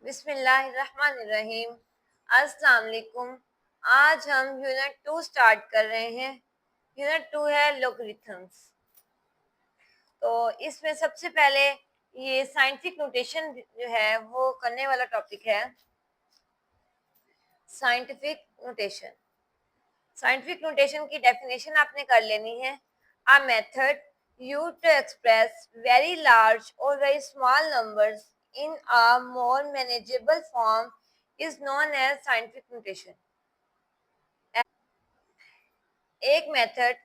बिस्मिल्लाहिर्रहमानिर्रहीम। अस्सलाम वालेकुम। आज हम यूनिट 2 स्टार्ट कर रहे हैं। यूनिट 2 है लोगरिथम्स। तो इसमें सबसे पहले ये साइंटिफिक नोटेशन जो है वो करने वाला टॉपिक है। Scientific notation. साइंटिफिक नोटेशन की डेफिनेशन आपने कर लेनी है। A method used to express very large or very small numbers in a more manageable form is known as scientific notation. एक मेथड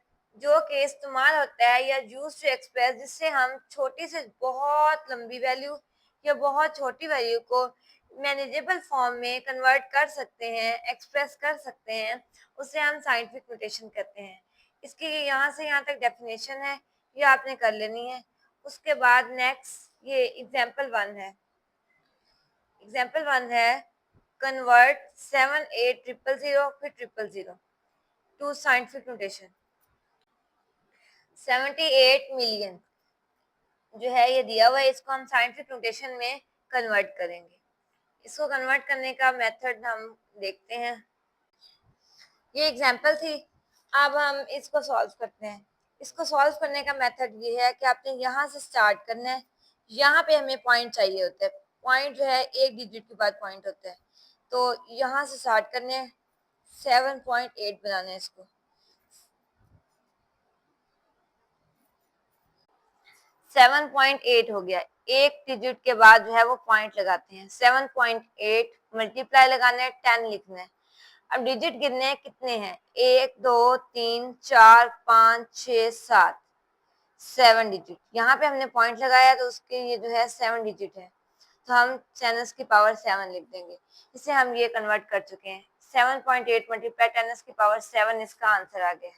जो कि इस्तेमाल होता है या यूज टू एक्सप्रेस, जिससे हम छोटी से बहुत लंबी वैल्यू या बहुत छोटी वैल्यू को मैनेजेबल फॉर्म में कन्वर्ट कर सकते हैं, एक्सप्रेस कर सकते हैं, उसे हम साइंटिफिक नोटेशन कहते हैं। इसकी यहाँ से यहाँ तक डेफिनेशन है, ये आपने कर लेनी है। उसके बाद नेक्स्ट ये एग्जाम्पल 1 है। एग्जाम्पल 1 है कन्वर्ट 7800 फिर 000 टू साइंटिफिक नोटेशन। 78 मिलियन जो है ये दिया हुआ है, इसको हम साइंटिफिक नोटेशन में कन्वर्ट करेंगे। इसको कन्वर्ट करने का मेथड हम देखते हैं। ये एग्जांपल थी। अब हम इसको सॉल्व करते हैं। इसको सॉल्व करने का मेथड ये है कि आपने यहाँ से स्टार्ट करना है। यहाँ पे हमें पॉइंट चाहिए होता है। पॉइंट जो है एक डिजिट के बाद पॉइंट होता है, तो यहाँ से स्टार्ट करने हैं। 7.8 बनाना है इसको। 7.8 हो गया। एक डिजिट के बाद जो है वो पॉइंट लगाते हैं। 7.8 मल्टीप्लाई लगाना है, 10 लिखना है। अब डिजिट गिनने हैं, कितने हैं? 1 2 3 4 5 6 7, 7 डिजिट। यहाँ पे हमने पॉइंट लगाया तो उसके ये जो है 7 डिजिट है, तो हम 10 की पावर 7 लिख देंगे। इसे हम ये कन्वर्ट कर चुके हैं। 7.8 मल्टीप्लाई 10 की पावर 7 इसका आंसर आ गया।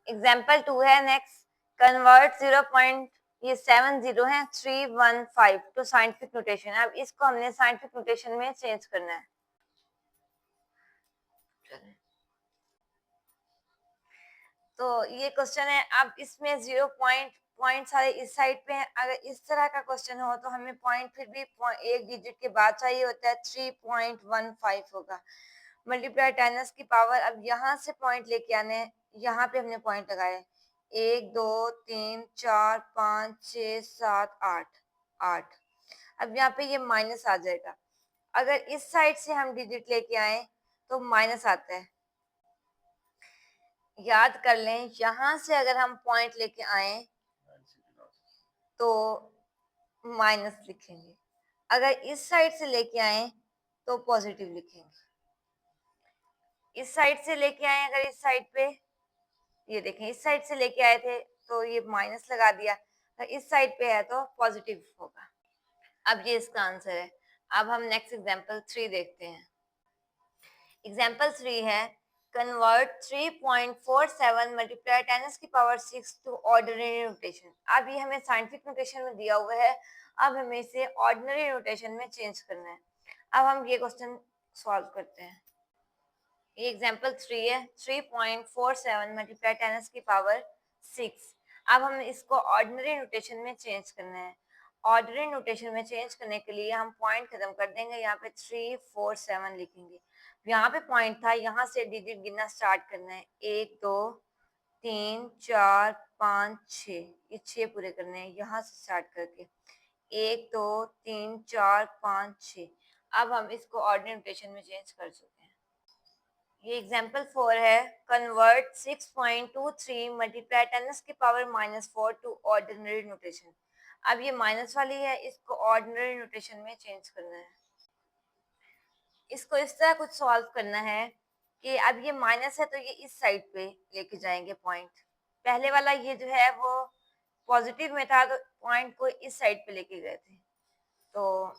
एग्जाम्पल 2 है नेक्स्ट। कन्वर्ट 0. ये 70 है 315 टू साइंटिफिक नोटेशन। अब इसको हमने साइंटिफिक नोटेशन में चेंज करना है। तो ये क्वेश्चन है। अब इसमें 0 पॉइंट सारे इस साइड पे हैं। अगर इस तरह का क्वेश्चन हो तो हमें पॉइंट फिर भी एक डिजिट के बाद चाहिए होता है। 3.15 होगा। मल्टीप्लाई 10 की पावर। अब यहाँ से पॉइंट लेके आने हैं। यहाँ पे हमने पॉइंट लगाया 1 2 3 4 5 6 7 8 8। अब यहाँ पे ये माइनस आ जाएगा। अगर इस साइड से हम डिजिट लेके आए तो माइनस आता है। याद कर लें, यहाँ से अगर हम पॉइंट लेके आए तो माइनस लिखेंगे। अगर इस साइड से लेके आए तो पॉजिटिव लिखेंगे। इस साइड से लेके आए, अगर इस साइड पे, ये देखें इस साइड से लेके आए थे तो ये माइनस लगा दिया, तो इस साइड पे है तो पॉजिटिव होगा। अब ये इसका आंसर है। अब हम नेक्स्ट एग्जांपल 3 देखते हैं। एग्जांपल 3 है कन्वर्ट 3.47 मल्टीप्लाई 10 की पावर 6 टू ऑर्डिनरी नोटेशन। अब ये हमें साइंटिफिक नोटेशन में दिया हुआ है। अब हमें इसे ऑर्डिनरी नोटेशन में चेंज करना है। अब हम ये क्वेश्चन सॉल्व करते हैं। ये एग्जांपल 3 है 3.47 मल्टीप्लाई 10 की पावर 6। अब हम इसको ऑर्डिनरी नोटेशन में चेंज करना है। ऑर्डिनरी नोटेशन में चेंज करने के लिए हम पॉइंट खत्म कर देंगे। यहाँ पे 347 लिखेंगे। यहाँ पे पॉइंट था, यहाँ से डिजिट गिनना स्टार्ट करना है। 1 2 3 4 5 6, ये 6 पूरे करने हैं यहाँ से स्टार्ट करके। 1 2 3 4 5 6। अब हम इसको ऑर्डिनरी नोटेशन में चेंज कर चुके हैं। ये एग्जाम्पल 4 है कन्वर्ट 6.23 मल्टीप्लाई 10 की पावर -4 टू ऑर्डिनरी नोटेशन। अब ये माइनस वाली है, इसको ऑर्डिनरी नोटेशन में चेंज करना है। इसको इस तरह कुछ सॉल्व करना है कि अब ये माइनस है तो ये इस साइड पे लेके जाएंगे पॉइंट। पहले वाला ये जो है वो पॉजिटिव में था तो पॉइंट को इस साइड पे लेके गए थे, तो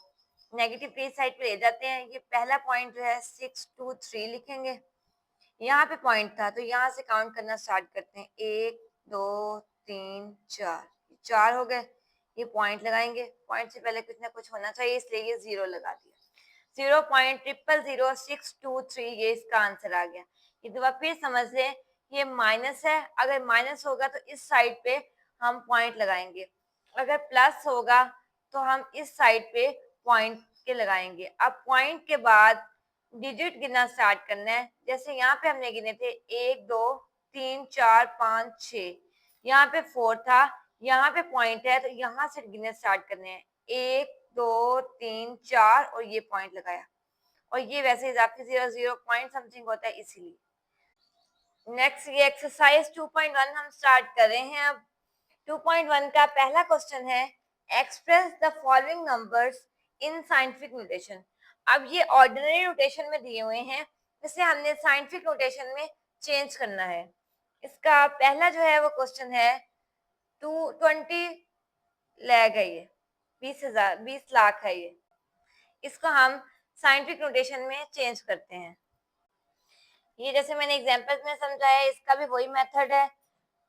नेगेटिव के इस साइड पे ले जाते हैं। ये पहला पॉइंट जो है 623 लिखेंगे। यहाँ पे पॉइंट था तो यहाँ से काउंट करना स्टार्ट करते हैं। 1 2 3 4, 4 हो गए। ये पॉइंट लगाएंगे। पॉइंट से पहले कुछ ना कुछ होना चाहिए, इसलिए ये 0 लगा दिया। 0.0000623, ये इसका आंसर आ गया। ये दो बार फिर समझ लें, ये माइनस है। अगर माइनस होगा तो इस साइड पे हम पॉइंट लगाएंगे। अगर प्लस होगा तो हम इस साइड पे पॉइंट के लगाएंगे। अब पॉइंट के बाद डिजिट गिनना स्टार्ट करना है। जैसे यहाँ पे हमने गिने थे 1 2 3 4 5 6, यहाँ पे 4 था, यहाँ पे पॉइंट है तो यहाँ से गिनना स्टार्ट करने हैं। 1 2 3 4 और ये पॉइंट लगाया, और ये वैसे इजाफी 0 0 पॉइंट समथिंग होता है इसीलिए। नेक्स्ट ये एक्सरसाइज 2.1 हम स्टार्ट कर रहे हैं। अब 2.1 का पहला क्वेश्चन है express the following numbers in scientific notation. अब ये ऑर्डिनरी नोटेशन में दिए हुए हैं, इसे हमने साइंटिफिक नोटेशन में चेंज करना है। इसका पहला जो है वो क्वेश्चन है 220 लैख है, ये 20 लाख है। ये इसको हम साइंटिफिक नोटेशन में चेंज करते हैं। ये जैसे मैंने एग्जांपल्स में समझाया, इसका भी वही मेथड है।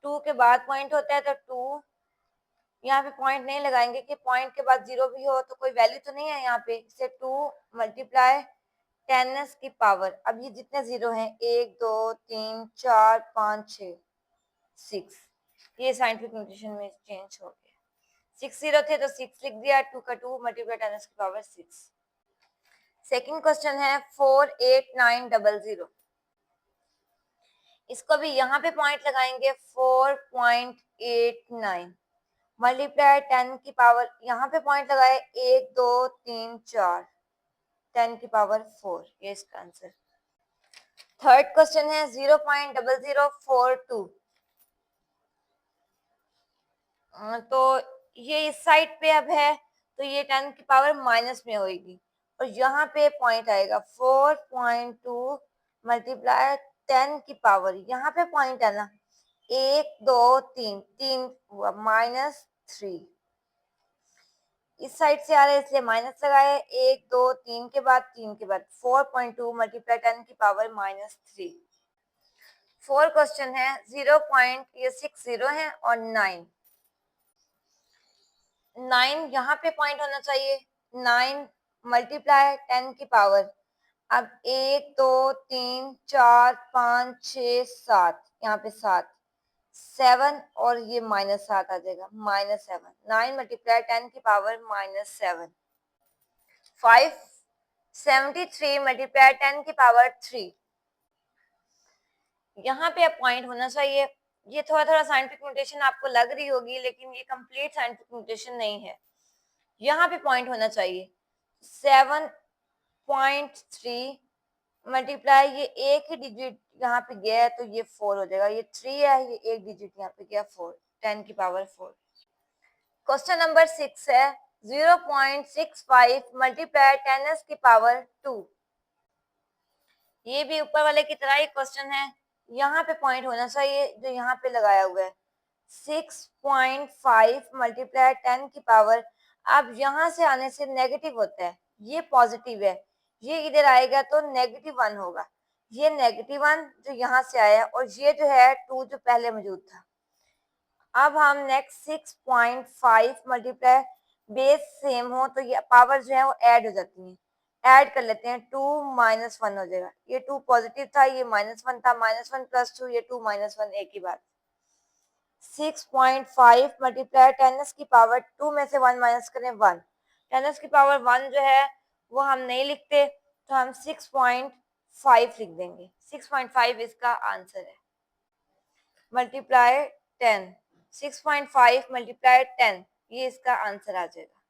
2 के बाद पॉइंट होता है तो 2, यहाँ पे पॉइंट नहीं लगाएंगे कि पॉइंट के बाद 0 भी हो तो कोई वैल्यू तो नहीं है यहाँ पे। इसे 2 मल्टीप्लाई 10s की पावर, अब ये जितने 0 हैं 1 2 3 4 5 6 6, ये साइंटिफिक नोटेशन में चेंज हो गया। 6 0 थे तो 6 लिख दिया, 2 का 2 मल्टीप्लाई 10s की पावर 6। सेकंड क्वेश्चन है 48900, इसको भी यहाँ पे पॉइंट लगाएंगे 4.89 मल्टीप्लाई 10 की पावर, यहाँ पे पॉइंट लगाए 1 2 3 4 10 की पावर 4, ये इसका आंसर। थर्ड क्वेश्चन है 0.0042, तो ये इस साइड पे अब है तो ये 10 की पावर माइनस में होगी, और यहाँ पे पॉइंट आएगा 4.2 मल्टीप्लाई 10 की पावर, यहाँ पे पॉइंट है ना 1 2 3 3 हुआ -3, इस साइड से आ रहा है इसलिए माइनस लगाए, 1 2 3 के बाद 3 के बाद 4.2 मल्टीप्लाई 10 की पावर -3। फोर्थ क्वेश्चन है 0.60 है और 9 यहाँ पे पॉइंट होना चाहिए, 9 मल्टीप्लाई 10 की पावर, अब 1 2 3 4 5 6 7, यहाँ पे 7 और ये -7 आ जाएगा, -7। 9 मल्टीप्लाई 10 की पावर -7। 573 मल्टीप्लाई 10 की पावर 3, यहाँ पे अब पॉइंट होना चाहिए। ये थोड़ा थोड़ा साइंटिफिक नोटेशन आपको लग रही होगी, लेकिन ये कंप्लीट साइंटिफिक नोटेशन नहीं है। यहाँ पे पॉइंट होना चाहिए 7.3 मल्टीप्लाई, ये एक ही डिजिट यहाँ पे गया है तो ये 4 हो जाएगा, ये 3 है, ये एक डिजिट यहाँ पे गया 4, 10 की पावर 4। क्वेश्चन नंबर 6 है 0.65 मल्टीप्लाई 10s की पावर 2, ये भी ऊपर वाले की तरह ही क्वेश्चन है। यहाँ पे पॉइंट होना चाहिए जो यहाँ पे लगाया हुआ है 6.5 मल्टीप्लाई 10 की पावर, अब यहाँ से आने से नेगेटिव होता है, ये पॉजिटिव है, ये इधर आएगा तो -1 होगा, ये -1 जो यहाँ से आया, और ये जो है 2 जो पहले मौजूद था। अब हम नेक्स्ट 6.5 मल्टीप्लाई, बेस सेम हो तो ये पावर जो है वो ऐड हो जाती है, ऐड कर लेते हैं, 2 -1 हो जाएगा, ये 2 पॉजिटिव था, ये -1 था, -1 + 2, ये 2 -1 एक ही बात। 6.5 मल्टीप्लाई 10s की पावर 2 में से 1 माइनस करें 1, 10s की पावर 1 जो है वो हम नहीं लिखते तो हम 6.5 लिख देंगे, 6.5 इसका आंसर है। मल्टीप्लाई 10, 6.5 मल्टीप्लाई 10, ये इसका आंसर आ जाएगा।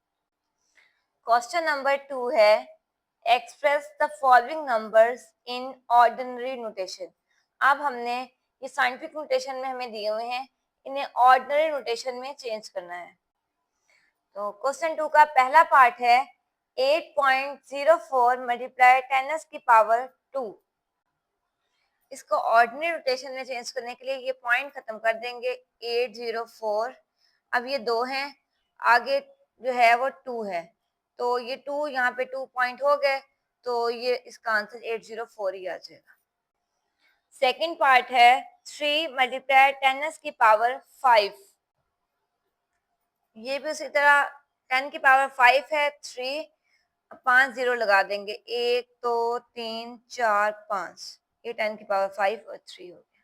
क्वेश्चन नंबर 2 है express the following numbers in ordinary notation. अब हमने ये साइंटिफिक नोटेशन में हमें दिए हुए हैं, इन्हें ऑर्डिनरी नोटेशन में चेंज करना है। तो क्वेश्चन 2 का पहला पार्ट है 8.04 मल्टीप्लाई 10s की पावर 2, इसको ऑर्डिनरी नोटेशन में चेंज करने के लिए ये पॉइंट खत्म कर देंगे 804, अब ये 2 हैं, आगे जो है वो 2 है, तो ये 2 यहाँ पे 2 पॉइंट हो गए, तो ये इसका आंसर 804 ही आ जाएगा। सेकंड पार्ट है 3 मल्टीप्लाई 10s की पावर 5, ये भी उसी तरह 10 की पावर 5 है, 3 5 0 लगा देंगे, 1 2 3 4 5, ये 10 की पावर 5 और 3 हो गया।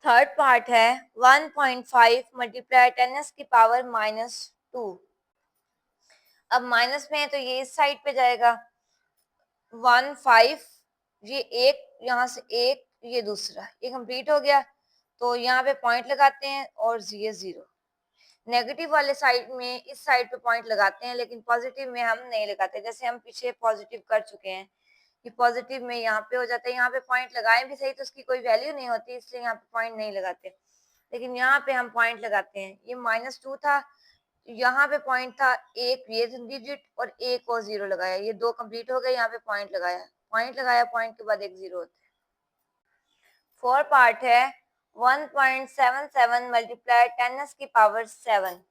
थर्ड पार्ट है 1.5 मल्टीप्लाई 10s की पावर -2, अब माइनस में है तो ये इस साइड पे जाएगा 1 5, ये एक, यहाँ से एक, ये दूसरा, ये कंप्लीट हो गया। तो यहाँ पे पॉइंट लगाते हैं और ये 0। नेगेटिव वाले साइड में इस साइड पे पॉइंट लगाते हैं, लेकिन पॉजिटिव में हम नहीं लगाते। जैसे हम पीछे पॉजिटिव कर चुके हैं, कि पॉजिटिव में यहाँ पे हो जाता है, यहाँ पे पॉइंट लगाए भी सही तो उसकी कोई वैल्यू नहीं होती, इसलिए यहाँ पे पॉइंट नहीं लगाते। लेकिन यहाँ पे हम पॉइंट लगाते हैं। ये -2 था, यहाँ पे पॉइंट था एक ये डिजिट और एक और 0 लगाया, ये 2 कंप्लीट हो गए। यहाँ पे पॉइंट लगाया, पॉइंट के बाद एक 0 होता है। 4 पार्ट है 1.77 मल्टीप्लाई 10 की पावर 7।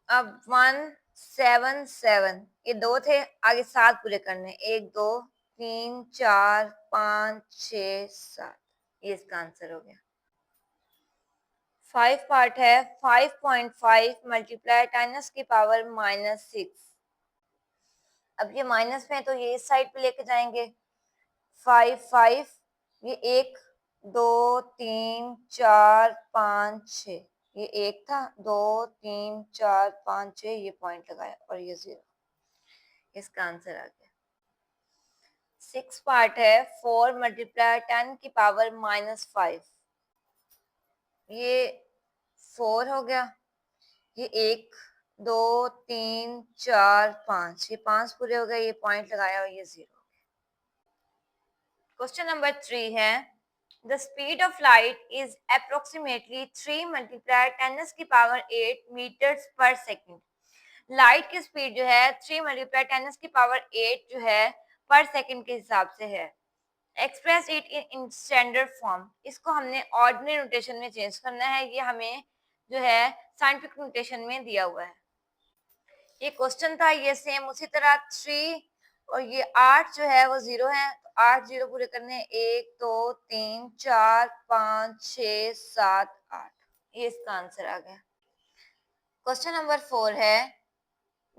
अब 177, ये 2 थे, आगे 7 पूरे करने, 1 2 3 4 5 6 7, ये इसका आंसर हो गया। 5 पार्ट है 5.5 मल्टीप्लाई 10 की पावर -6। अब ये माइनस में तो ये इस साइड पे लेके जाएंगे, 5 5, ये 1 2 3 4 5 6, ये 1 था, 2 3 4 5 6, ये पॉइंट लगाया और ये 0, इसका आंसर आ गया। 6 पार्ट है 4 मल्टीप्लाई 10 की पावर -5, ये 4 हो गया, ये 1 2 3 4 5, ये 5 पूरे हो गए, ये पॉइंट लगाया और ये 0। क्वेश्चन नंबर 3 है the speed of light is approximately 3 multiply 10 की पावर 8 मीटर्स पर सेकेंड। लाइट की स्पीड जो है 3 मल्टीप्लाई 10 की पावर 8 जो है पर सेकेंड के हिसाब से है। Express it in standard form, इसको हमने ऑर्डिनरी नोटेशन में चेंज करना है। ये हमें जो है साइंटिफिक नोटेशन में दिया हुआ है। ये क्वेश्चन था, ये सेम उसी तरह 3 और ये 8 जो है वो 0 है, तो 8 0 पूरे करने, 1 2 3 4 5 6 7 8, ये इसका आंसर आ गया। क्वेश्चन नंबर 4 है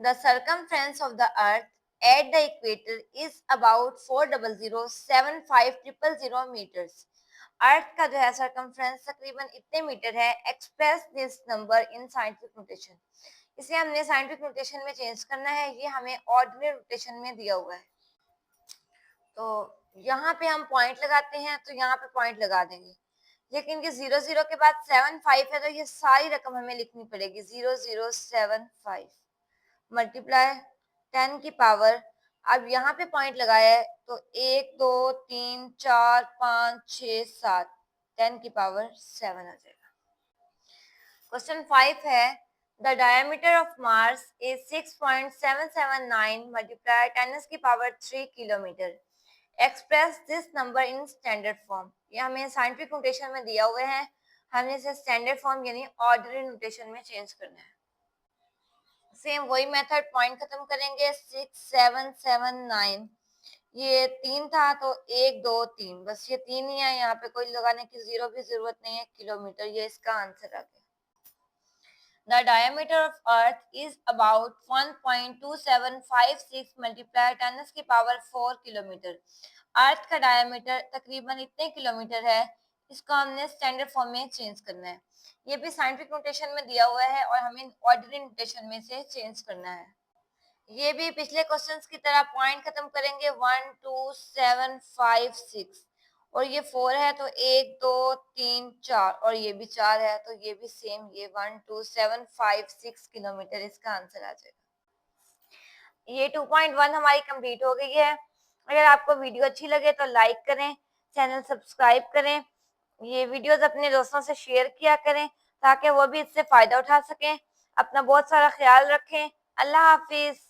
the circumference of the earth at the equator is about 400,750,000 metres. अर्थ का जो है सर्कमफ्रेंस तकरीबन इतने मीटर है। Express this number in scientific notation, इसे हमने साइंटिफिक नोटेशन में चेंज करना है। ये हमें ऑर्डिनरी नोटेशन में दिया हुआ है। तो यहाँ पे हम पॉइंट लगाते हैं, तो यहाँ पे पॉइंट लगा देंगे। लेकिन ये 0 0 के बाद 7 5 है, तो ये सारी रकम हमें लिखनी पड़ेगी। 0 0 7 5 मल्टीप्लाई 10 की पावर, अब यहाँ पे पॉइंट लगाया है तो 1 2 3 4 5 6 7, 10 की पावर 7 आ जाएगा। क्वेश्चन 5 है the diameter of Mars is 6.779 multiply 10 की power 3 kilometre. Express this number in standard form, ये हमें साइंटिफिक नोटेशन में दिया हुए हैं, हमने इसे स्टैंडर्ड फॉर्म यानी ऑर्डिनरी नोटेशन में चेंज करना है। सेम वही मेथड, पॉइंट खत्म करेंगे। 6 7 7 9, ये 3 था तो 1 2 3, बस ये 3 ही है, यहाँ पे कोई लगाने की 0 भी जरूरत नहीं है। किलोमीटर, ये इसका आंसर आ गया। The diameter of Earth is about 1.2756 multiplied 10 की पावर 4 किलोमीटर। अर्थ का डायमीटर तकरीबन इतने किलोमीटर है, इसको हमने स्टैंडर्ड फॉर्म में चेंज करना है। ये भी साइंटिफिक नोटेशन में दिया हुआ है और हमें ऑर्डिनरी नोटेशन में से चेंज करना है। ये भी पिछले क्वेश्चंस की तरह पॉइंट खत्म करेंगे। 1 2 7 5 6 और ये 4 है तो 1 2 3 4 और ये भी 4 है तो ये भी सेम, ये 1 2 7 5 6 किलोमीटर इसका आंसर आ जाएगा। ये 2.1 हमारी कंप्लीट हो गई है। अगर आपको वीडियो अच्छी लगे तो लाइक करें, चैनल सब्सक्राइब करें, ये वीडियोस अपने दोस्तों से शेयर किया करें ताकि वो भी इससे फायदा उठा सकें। अपना बहुत सारा ख्याल रखें। अल्लाह हाफिज।